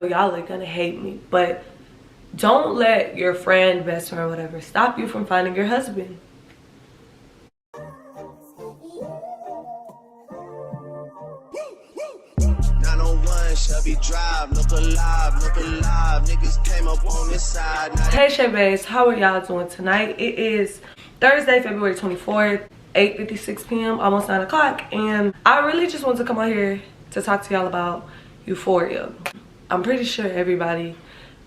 y'all are gonna hate me, but don't let your friend, best friend, whatever, stop you from finding your husband. Hey Shay Bays, how are y'all doing tonight? It is Thursday, February 24th, 8:56 p.m, almost 9 o'clock, and I really just want to come out here to talk to y'all about Euphoria. I'm pretty sure everybody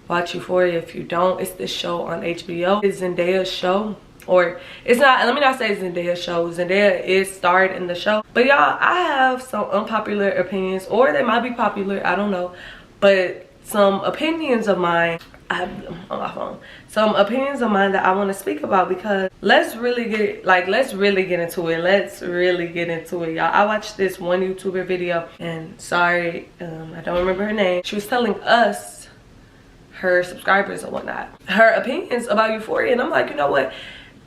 watch Euphoria. If you don't, it's this show on HBO. It's Zendaya's show. Or it's not, let me not say Zendaya's show. Zendaya is starred in the show. But y'all, I have some unpopular opinions, or they might be popular, I don't know. But some opinions of mine, I have them on my phone. Some opinions of mine that I want to speak about, because let's really get into it, y'all. I watched this one YouTuber video, and sorry, I don't remember her name. She was telling us, her subscribers and whatnot, her opinions about Euphoria, and I'm like, you know what?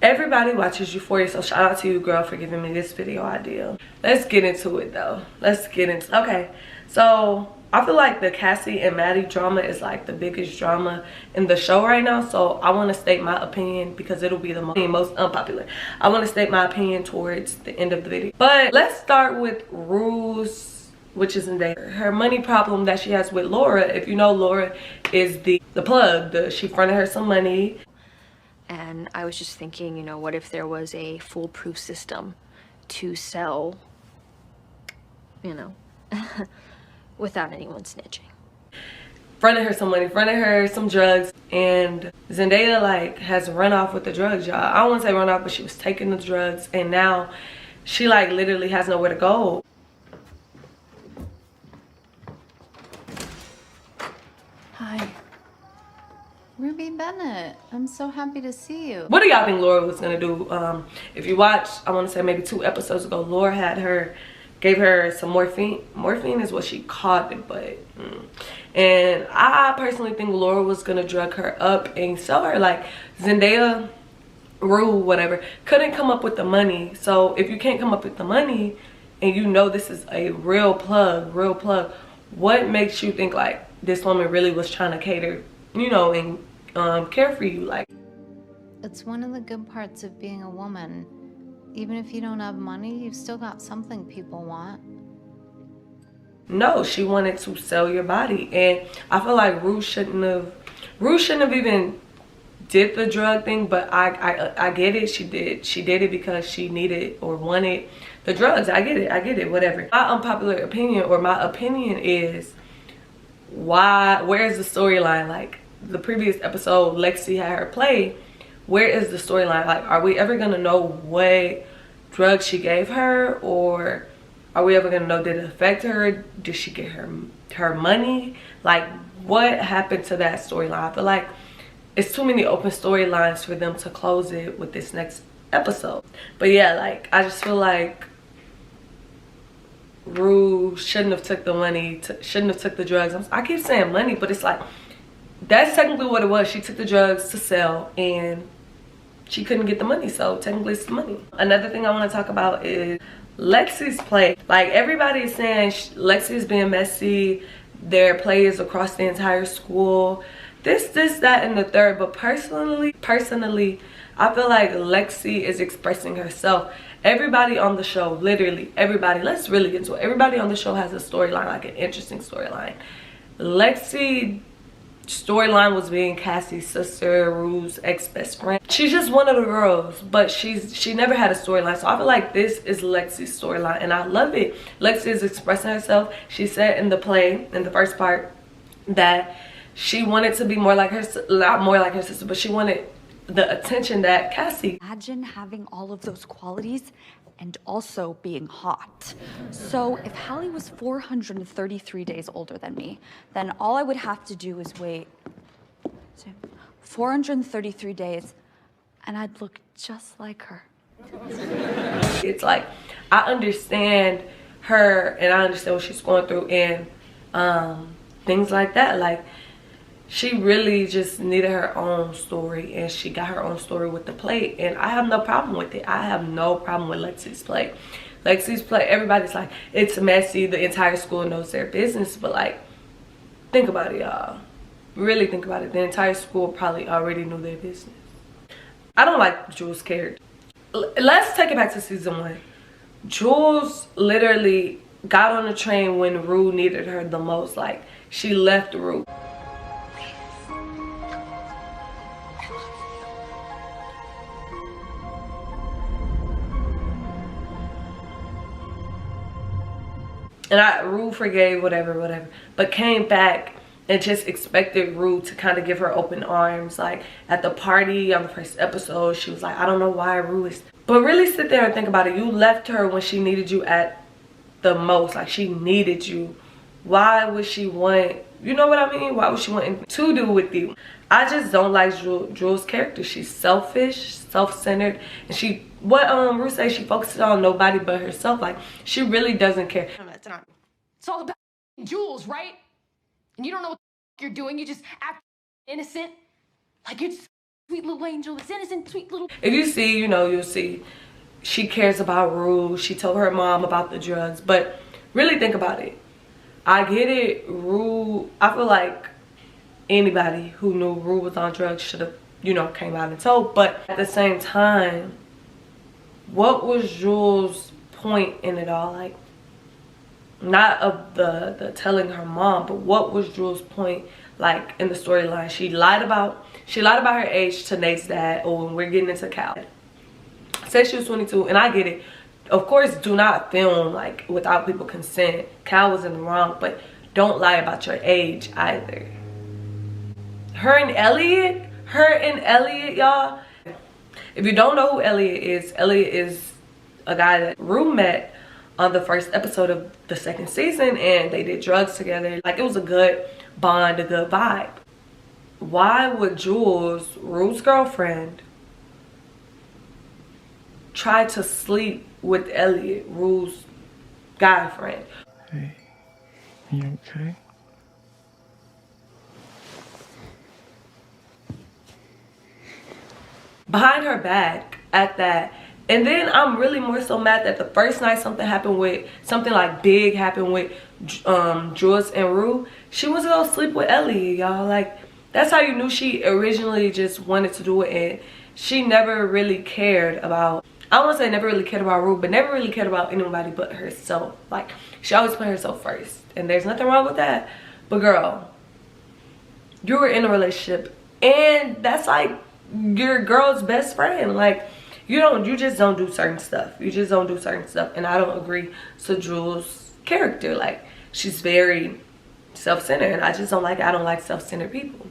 Everybody watches Euphoria, so shout out to you, girl, for giving me this video idea. Let's get into it, though. Let's get into it. Okay, so I feel like the Cassie and Maddy drama is like the biggest drama in the show right now. So I want to state my opinion, because it'll be the most unpopular. I want to state my opinion towards the end of the video. But let's start with Rules, which is Zendaya. Her money problem that she has with Laura. If you know, Laura is the plug. She fronted her some money. And I was just thinking, you know, what if there was a foolproof system to sell, you know, without anyone snitching. Fronted her some money, fronted her some drugs, and Zendaya like has run off with the drugs, y'all. I don't want to say run off, but she was taking the drugs, and now she like literally has nowhere to go. Hi. Ruby Bennett, I'm so happy to see you. What do y'all think Laura was gonna do? If you watched, I want to say maybe 2 episodes ago, Laura gave her some morphine. Morphine is what she called it, but and I personally think Laura was gonna drug her up and sell her. Like Zendaya, Rue, whatever, couldn't come up with the money. So if you can't come up with the money, and you know this is a real plug, what makes you think like this woman really was trying to cater, you know, and care for you? Like, it's one of the good parts of being a woman. Even if you don't have money, you've still got something people want. No, she wanted to sell your body, and I feel like Rue shouldn't have even did the drug thing. But I get it. She did it because she needed or wanted the drugs. I get it, whatever. My unpopular opinion, or my opinion, is where's the storyline? Like the previous episode, Lexi had her play. Where is the storyline? Like, are we ever gonna know what drugs she gave her, or are we ever gonna know, did it affect her? Did she get her money? Like, what happened to that storyline? I feel like it's too many open storylines for them to close it with this next episode. But yeah, like, I just feel like Rue shouldn't have took the money, shouldn't have took the drugs. I keep saying money, but it's like, that's technically what it was. She took the drugs to sell, and she couldn't get the money, so technically it's the money. Another thing I want to talk about is Lexi's play. Like, everybody is saying Lexi is being messy. Their play is across the entire school. This, that, and the third. But personally, I feel like Lexi is expressing herself. Everybody on the show, literally everybody, let's really get into it. Everybody on the show has a storyline, like an interesting storyline. Lexi storyline was being Cassie's sister, Rue's ex-best friend. She's just one of the girls, but she never had a storyline. So I feel like this is Lexi's storyline, and I love it. Lexi is expressing herself. She said in the play, in the first part, that she wanted to be more like her, not more like her sister, but she wanted the attention that Cassie. Imagine having all of those qualities and also being hot. So if Hallie was 433 days older than me, then all I would have to do is wait 433 days and I'd look just like her. It's like, I understand her and I understand what she's going through, and things like that. Like, she really just needed her own story, and she got her own story with the play, and I have no problem with it. I have no problem with Lexi's play. Lexi's play, everybody's like, it's messy, the entire school knows their business, but like, Think about it, y'all. Really think about it. The entire school probably already knew their business. I don't like Jules' character. Let's take it back to season 1. Jules literally got on the train when Rue needed her the most. Like, she left Rue. And Rue forgave whatever, but came back and just expected Rue to kind of give her open arms. Like at the party on the first episode, she was like, I don't know why Rue is. But really sit there and think about it. You left her when she needed you at the most. Like she needed you. Why would she want, you know what I mean? Why would she want to do with you? I just don't like Jules' character. She's selfish, self-centered, and she, what Rue says, she focuses on nobody but herself. Like she really doesn't care. It's all about Jules, right? And you don't know what you're doing. You just act innocent. Like you're just sweet little angel. It's innocent, sweet little. If you see, you know, you'll see she cares about Rue. She told her mom about the drugs. But really think about it. I get it. Rue, I feel like anybody who knew Rue was on drugs should have, you know, came out and told. But at the same time, what was Jules' point in it all? Like, not of the telling her mom, but what was Jules' point, like, in the storyline? She lied about her age to Nate's dad. Oh, and we're getting into Cal. Said she was 22, and I get it. Of course, do not film like without people consent. Cal was in the wrong, but don't lie about your age either. Her and Elliot, y'all. If you don't know who Elliot is a guy that Rue met on the first episode of the second season, and they did drugs together. Like, it was a good bond, a good vibe. Why would Jules, Rue's girlfriend, try to sleep with Elliot, Rue's guy friend? Hey, you okay? Behind her back at that. And then I'm really more so mad that the first night something like big happened with Jules and Rue, she was gonna sleep with Elliot, y'all. Like, that's how you knew she originally just wanted to do it. And she never really cared about, I don't want to say never really cared about Rue, but never really cared about anybody but herself. Like, she always put herself first, and there's nothing wrong with that. But girl, you were in a relationship, and that's like your girl's best friend. Like, you just don't do certain stuff. You just don't do certain stuff. And I don't agree to Jules' character. Like, she's very self-centered, and I just don't like it. I don't like self-centered people.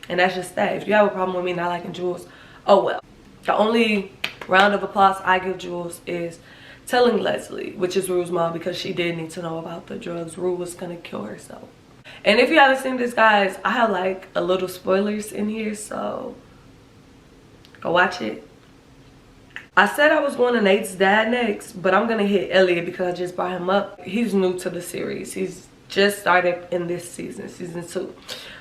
And that's just that. If you have a problem with me not liking Jules, oh well. The only round of applause I give Jules is telling Leslie, which is Rue's mom, because she did need to know about the drugs. Rue was gonna kill herself. And if you haven't seen this, guys, I have like a little spoilers in here, so go watch it. I said I was going to Nate's dad next, but I'm gonna hit Elliot because I just brought him up. He's new to the series. He's just started in this season, season 2.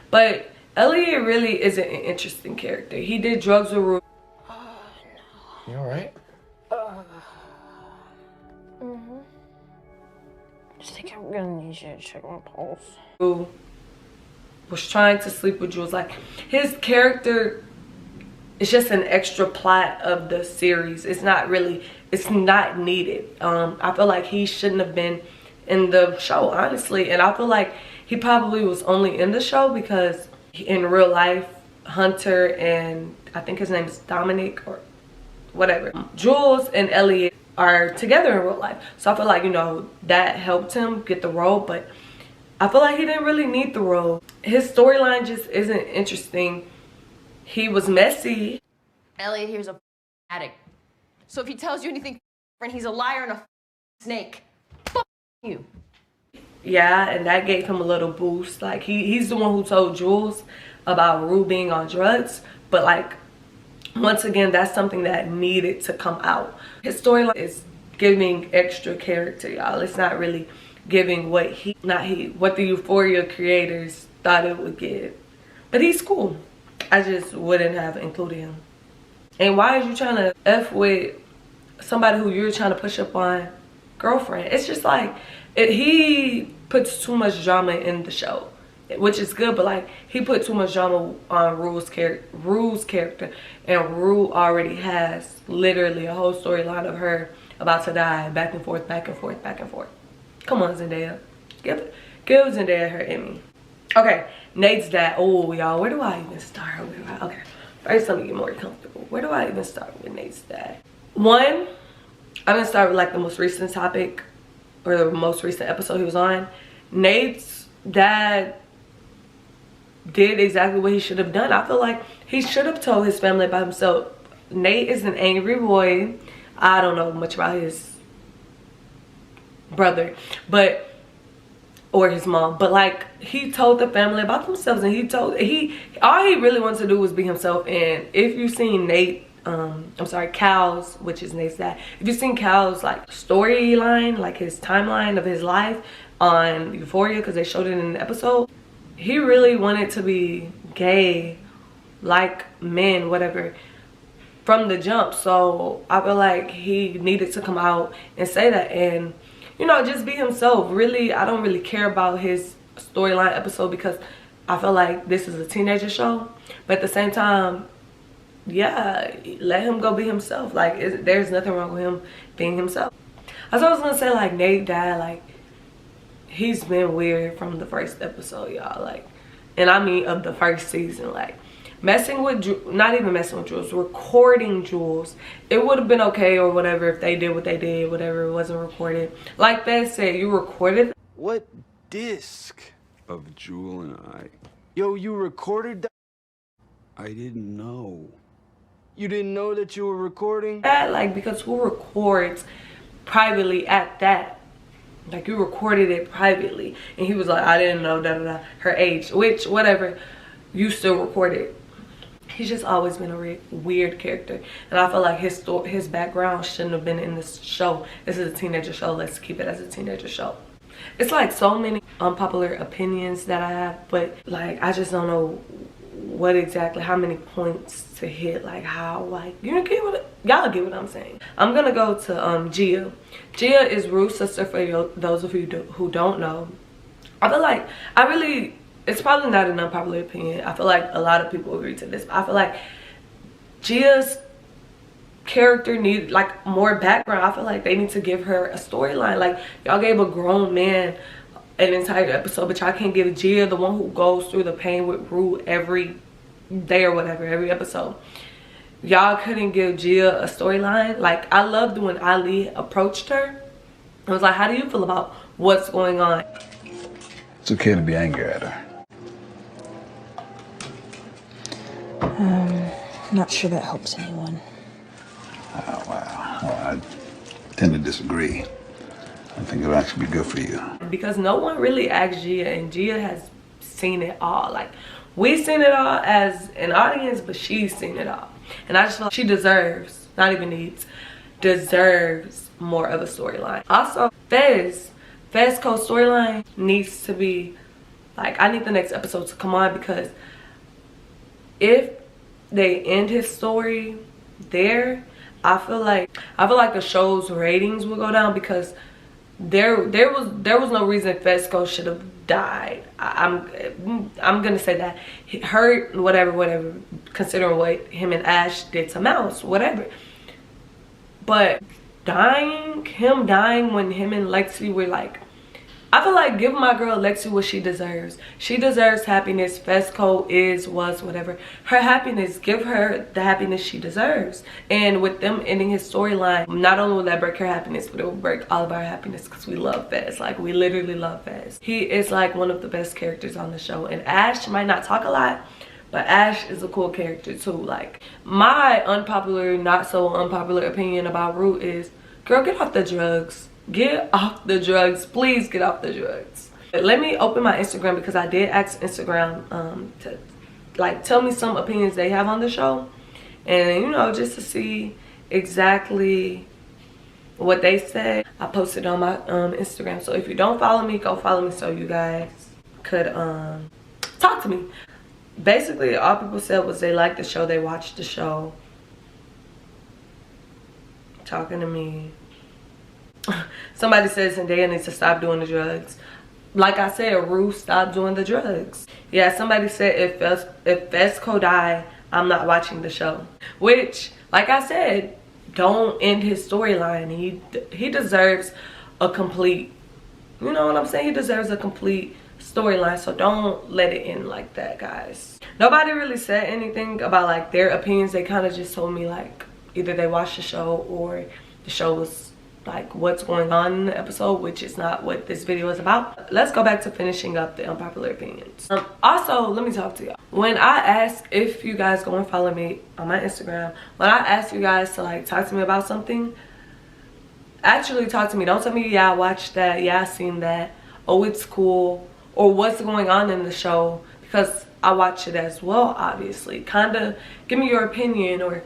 But Elliot really is an interesting character. He did drugs with Rue. You alright? I think I'm gonna need you to check my pulse. Rue was trying to sleep with Jules. Like, his character, it's just an extra plot of the series. It's not needed. I feel like he shouldn't have been in the show, honestly. And I feel like he probably was only in the show because in real life, Hunter and I think his name is Dominic or whatever, Jules and Elliot are together in real life. So I feel like, you know, that helped him get the role, but I feel like he didn't really need the role. His storyline just isn't interesting. He was messy. Elliot here's a addict. So if he tells you anything different, he's a liar and a snake. You. Yeah, and that gave him a little boost. Like, he's the one who told Jules about Rue being on drugs, but like, once again, that's something that needed to come out. His storyline is giving extra character, y'all. It's not really giving what the Euphoria creators thought it would give. But he's cool. I just wouldn't have included him. And why are you trying to F with somebody who you're trying to push up on girlfriend? It's just like, he puts too much drama in the show. which is good, but like he put too much drama on Rue's character, and Rue already has literally a whole storyline of her about to die, back and forth, back and forth, back and forth. Come on, Zendaya, give Zendaya her Emmy. Okay, Nate's dad. Oh, y'all, where do I even start? Okay, first let me get more comfortable. Where do I even start with Nate's dad? One, I'm gonna start with like the most recent topic, or the most recent episode he was on. Nate's dad did exactly what he should have done. I feel like he should have told his family about himself. Nate is an angry boy. I don't know much about his brother, but or his mom, but like he told the family about themselves, and all he really wanted to do was be himself. And if you've seen Nate, I'm sorry, Cal's, which is Nate's dad, if you've seen Cal's like storyline, like his timeline of his life on Euphoria, because they showed it in the episode, he really wanted to be gay, like men, whatever, from the jump. So I feel like he needed to come out and say that, and you know, just be himself. Really, I don't really care about his storyline episode because I feel like this is a teenager show, but at the same time, yeah, let him go be himself. Like there's nothing wrong with him being himself. I was gonna say, like, Nate dad, like, he's been weird from the first episode, y'all. Like, and I mean of the first season. Like, messing with not even messing with Jules, recording Jules. It would have been okay or whatever if they did what they did, whatever, it wasn't recorded. Like Faye said, you recorded. What disc? Of Jules and I. Yo, you recorded that? I didn't know. You didn't know that you were recording? That, like, because who records privately at that? Like, you recorded it privately, and he was like, I didn't know, da da da, her age, which, whatever, you still recorded. He's just always been a weird character, and I feel like his background shouldn't have been in this show. This is a teenager show. Let's keep it as a teenager show. It's like so many unpopular opinions that I have, but like I just don't know what exactly, how many points to hit, like how, like, you get what y'all get what I'm saying. I'm gonna go to Gia. Gia is Rue's sister, for those of you who don't know. I feel like it's probably not an unpopular opinion. I feel like a lot of people agree to this, but I feel like Gia's character needs like more background. I feel like they need to give her a storyline. Like, y'all gave a grown man an entire episode, but y'all can't give Gia, the one who goes through the pain with Rue every day or whatever, every episode. Y'all couldn't give Gia a storyline. Like, I loved when Ali approached her. I was like, how do you feel about what's going on? It's okay to be angry at her. Not sure that helps anyone. Oh, wow. Well, I tend to disagree. I think it'll actually be good for you. Because no one really asked Gia, and Gia has seen it all. Like, we've seen it all as an audience, but she's seen it all. And I just feel like she deserves, not even needs, deserves more of a storyline. Also, Fezco's storyline needs to be, like, I need the next episode to come on, because if they end his story there, I feel like the show's ratings will go down, because there was no reason Fezco should have died. I'm gonna say that. Hurt, whatever, considering what him and Ash did to Mouse, whatever. But him dying when him and Lexi were like, I feel like give my girl Lexi what she deserves. She deserves happiness. Fezco was whatever. Her happiness, give her the happiness she deserves. And with them ending his storyline, not only will that break her happiness, but it will break all of our happiness, because we love Fez. Like, we literally love Fez. He is like one of the best characters on the show. And Ash might not talk a lot, but Ash is a cool character too. Like, my unpopular, not so unpopular opinion about Rue is, girl, get off the drugs. Get off the drugs. Please get off the drugs. Let me open my Instagram, because I did ask Instagram to like tell me some opinions they have on the show, and you know, just to see exactly what they said. I posted on my Instagram, so if you don't follow me, go follow me so you guys could talk to me. Basically, all people said was they liked the show, they watched the show, talking to me. Somebody says Zendaya needs to stop doing the drugs. like I said, Ruth stopped doing the drugs. Yeah, somebody said if Fezco die, I'm not watching the show. Which, like I said, don't end his storyline. He deserves a complete, you know what I'm saying? He deserves a complete storyline, so don't let it end like that, guys. Nobody really said anything about like their opinions. They kind of just told me like either they watched the show or the show was like what's going on in the episode, which is not what this video is about. Let's go back to finishing up the unpopular opinions. Also, let me talk to y'all. When I ask if you guys go and follow me on my Instagram, when I ask you guys to like talk to me about something, actually talk to me. Don't tell me, yeah, I watched that, yeah, I seen that, oh, it's cool, or what's going on in the show, because I watch it as well, obviously. Kind of give me your opinion, or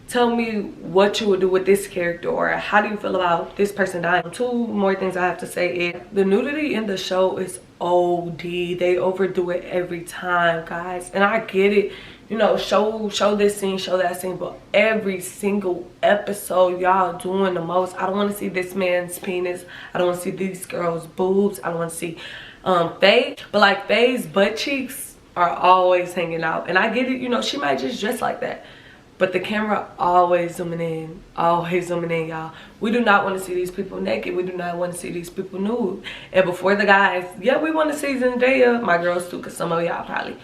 tell me what you would do with this character, or how do you feel about this person dying. Two more things I have to say is the nudity in the show is OD. They overdo it every time, guys, and I get it, you know, show this scene, show that scene, but every single episode y'all doing the most. I don't want to see this man's penis, I don't want to see these girls' boobs, I don't want to see Faye, but like Faye's butt cheeks are always hanging out, and I get it, you know, she might just dress like that, but the camera always zooming in, y'all. We do not want to see these people naked. We do not want to see these people nude. And before the guys, yeah, we want to see Zendaya, my girls too, because some of y'all probably,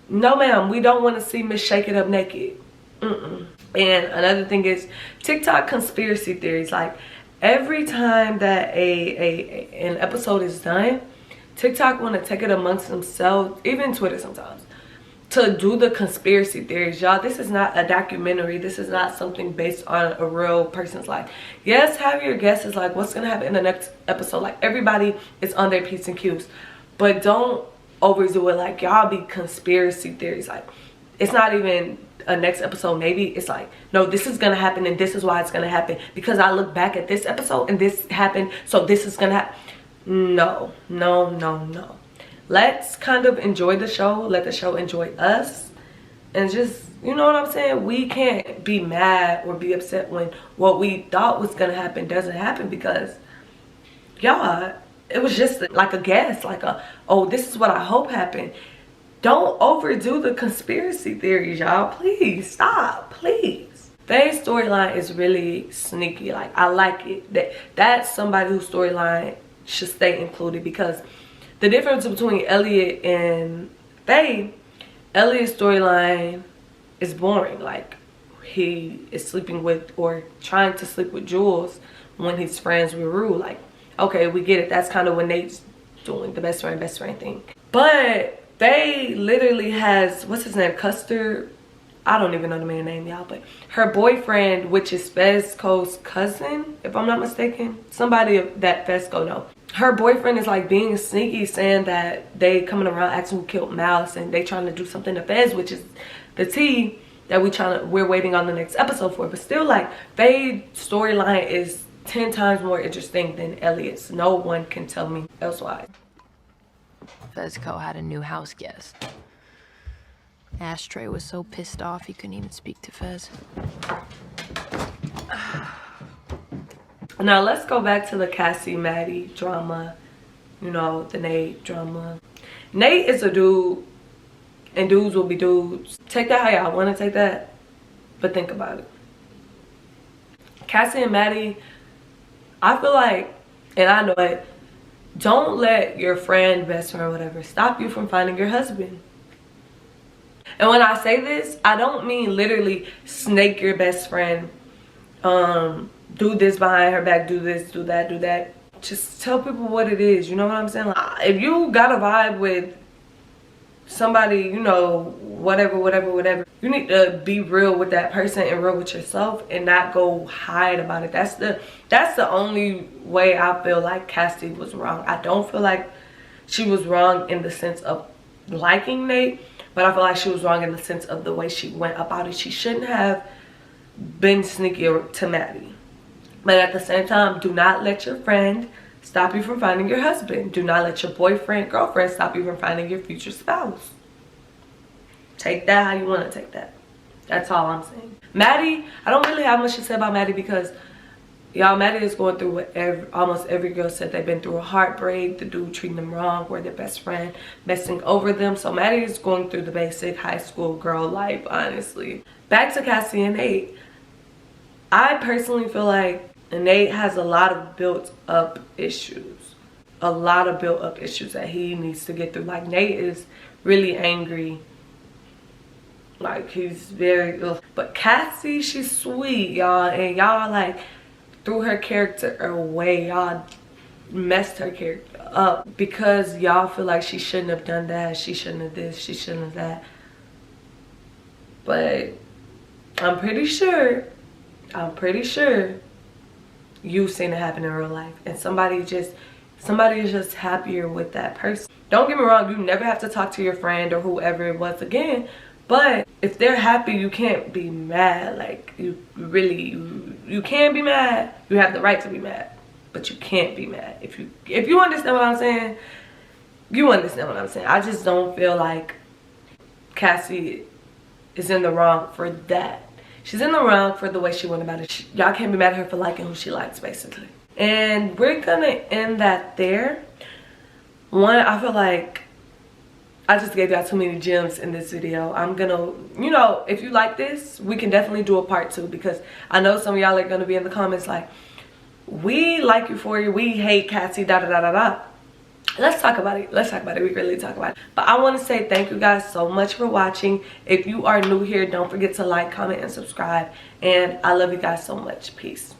no ma'am, we don't want to see Miss Shake It Up naked. And another thing is TikTok conspiracy theories. Like every time that an episode is done, TikTok want to take it amongst themselves, even Twitter sometimes, to do the conspiracy theories. Y'all, this is not a documentary. This is not something based on a real person's life. Yes, have your guesses like what's gonna happen in the next episode. Like everybody is on their P's and Q's, but don't overdo it. Like y'all be conspiracy theories. Like it's not even a next episode, maybe it's like, no, this is gonna happen and this is why it's gonna happen because I look back at this episode and this happened, so this is gonna happen. No. Let's kind of enjoy the show, let the show enjoy us, and just, you know what I'm saying, we can't be mad or be upset when what we thought was gonna happen doesn't happen, because y'all, it was just like a guess, like a, oh, this is what I hope happened. Don't overdo the conspiracy theories, y'all. Please stop, please. Faye's storyline is really sneaky. Like I like it. That's somebody whose storyline should stay included, because the difference between Elliot and Faye, Elliot's storyline is boring. Like he is sleeping with or trying to sleep with Jules when he's friends with Rue. Like, okay, we get it. That's kind of what Nate's doing, the best friend thing. But Faye literally has, what's his name, Custer? I don't even know the man's name, y'all, but her boyfriend, which is Fezco's cousin, if I'm not mistaken, somebody that Fezco know. Her boyfriend is like being sneaky, saying that they coming around asking who killed Mouse, and they trying to do something to Fez, which is the tea that we're waiting on the next episode for. But still, like, Faye's storyline is 10 times more interesting than Elliot's. No one can tell me elsewise. Fezco had a new house guest. Ashtray was so pissed off he couldn't even speak to Fez. Now let's go back to the Cassie Maddy drama, you know, the Nate drama. Nate is a dude, and dudes will be dudes. Take that how y'all want to take that, but think about it. Cassie and Maddy, I feel like, and I know it, don't let your friend, best friend, whatever, stop you from finding your husband. And when I say this, I don't mean literally snake your best friend, do this behind her back, do this, do that, do that. Just tell people what it is, you know what I'm saying? Like, if you got a vibe with somebody, you know, whatever, you need to be real with that person and real with yourself and not go hide about it. That's the only way I feel like Cassie was wrong. I don't feel like she was wrong in the sense of liking Nate, but I feel like she was wrong in the sense of the way she went about it. She shouldn't have been sneaky to Maddy. But at the same time, do not let your friend stop you from finding your husband. Do not let your boyfriend, girlfriend stop you from finding your future spouse. Take that how you want to take that. That's all I'm saying. Maddy, I don't really have much to say about Maddy because Y'all, Maddy is going through what almost every girl said. They've been through a heartbreak, the dude treating them wrong, or their best friend messing over them. So Maddy is going through the basic high school girl life, honestly. Back to Cassie and Nate. I personally feel like Nate has a lot of built up issues. A lot of built up issues that he needs to get through. Like, Nate is really angry. Like, he's very, but Cassie, she's sweet, y'all. And y'all, like, threw her character away. Y'all messed her character up because y'all feel like she shouldn't have done that, she shouldn't have this, she shouldn't have that. But I'm pretty sure you've seen it happen in real life, and somebody is just happier with that person. Don't get me wrong, you never have to talk to your friend or whoever it was again, but if they're happy, you can't be mad. Like, you can't be mad. You have the right to be mad, but you can't be mad. If you understand what I'm saying, you understand what I'm saying. I just don't feel like Cassie is in the wrong for that. She's in the wrong for the way she went about it. Y'all can't be mad at her for liking who she likes, basically. And we're gonna end that there. One, I feel like I just gave y'all too many gems in this video. I'm gonna, you know, if you like this, we can definitely do a part 2, because I know some of y'all are gonna be in the comments like, we like Euphoria, we hate Cassie, da da da da da. Let's talk about it. Let's talk about it. We can really talk about it. But I want to say thank you guys so much for watching. If you are new here, don't forget to like, comment, and subscribe. And I love you guys so much. Peace.